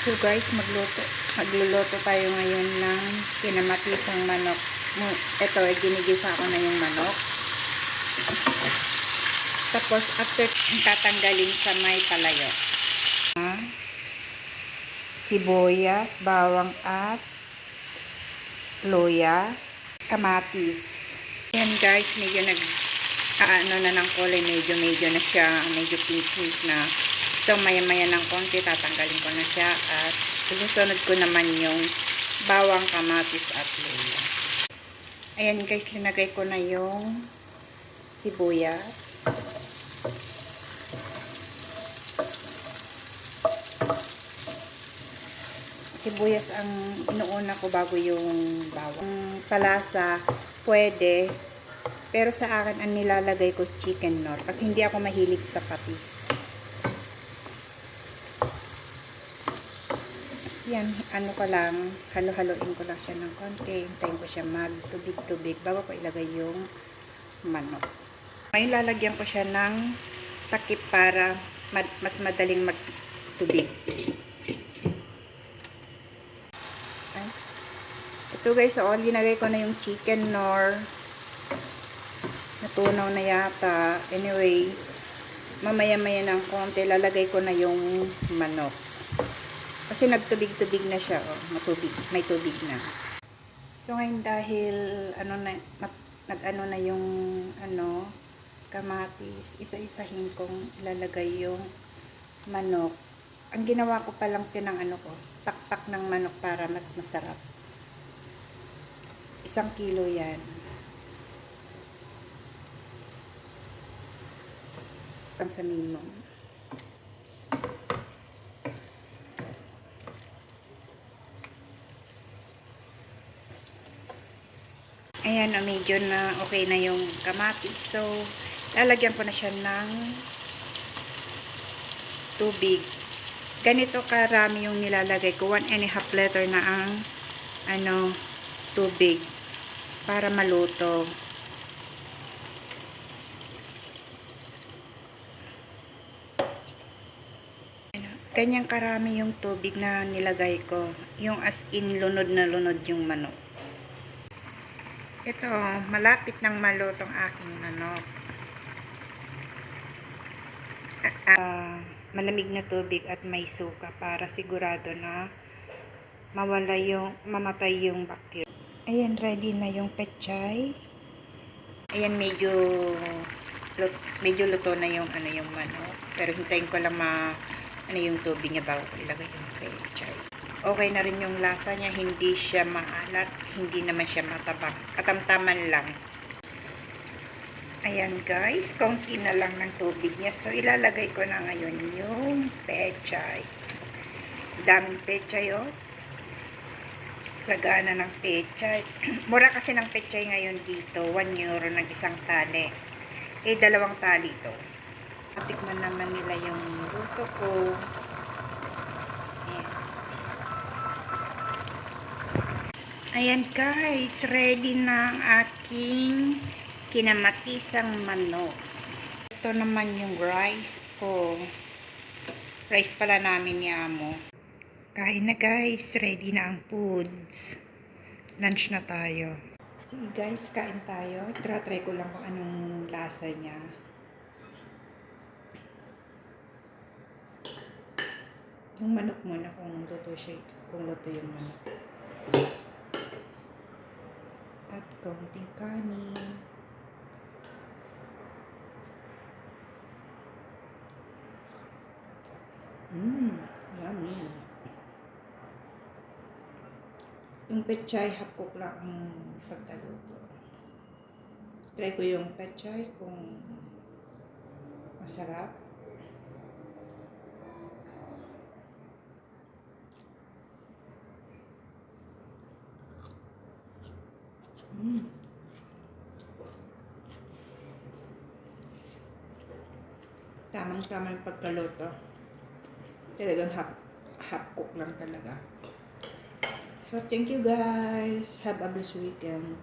So guys, magluluto tayo ngayon ng kinamatisang manok. Ito, ginigisa ko na yung manok. Tapos, after, tatanggalin sa may palayo. Sibuyas, bawang at luya, kamatis. Yan guys, medyo na ng kulay, medyo na siya, medyo pink na. So, maya-maya ng konti, tatanggalin ko na siya at susunod ko naman yung bawang, kamatis at luya. Ayan guys, linagay ko na yung sibuyas. Sibuyas ang inuuna ko bago yung bawang. Palasa, pwede. Pero sa akin, ang nilalagay ko chicken nor. Kasi hindi ako mahilig sa patis. Yan, ano ko lang, halo-haloin ko lang siya ng konti. Hintayin ko siya magtubig-tubig bago ko ilagay yung manok. Ngayon, lalagyan ko siya ng takip para mas madaling magtubig. Ito guys, so, linagay ko na yung chicken nor. Natunaw na yata. Anyway, mamaya-maya ng konti, lalagay ko na yung manok. Kasi nagtubig-tubig na siya, oh, may tubig na. So ngayon dahil nag-ano na yung kamatis, isa-isahin kong ilalagay yung manok. Ang ginawa ko pa lang pakpak ng manok para mas masarap. 1 kilo yan. Pang sa minimum. Ayan, medyo na okay na yung kamatis. So, lalagyan ko na siya ng tubig. Ganito karami yung nilalagay ko. 1.5 liter na ang tubig para maluto. Ganyang karami yung tubig na nilagay ko. Yung as in lunod na lunod yung manok. Ito, malapit nang malutong aking manok. Malamig na tubig at may suka para sigurado na mamatay yung bacteria. Ayan, ready na yung pechay. Ayan, medyo luto na yung yung manok. Pero hintayin ko lang yung tubig niya bago ko ilagay yung pechay. Okay na rin yung lasa niya, hindi siya maalat, hindi naman siya matabang, katamtaman lang. Ayan guys, konti na lang ng tubig niya. So ilalagay ko na ngayon yung pechay. Daming pechay, oh. Sagana ng pechay. Mura kasi ng pechay ngayon dito, 1 euro ng isang tali. 2 tali to. Tikman naman nila yung luto ko. Ayan guys, ready na ang aking kinamatisang manok. Ito naman yung rice ko. Rice pala namin ni Amo. Kain na guys, ready na ang foods. Lunch na tayo. Sige guys, kain tayo. Try ko lang kung anong lasa niya. Yung manok muna kung luto yung manok. At konting kanin. Yummy. Yung pechay, half cook lang ang pagkaluto. Try ko yung pechay kung masarap. Tamang-tamang pagkaluto. Talagang half cook lang talaga. So, thank you guys. Have a blessed weekend.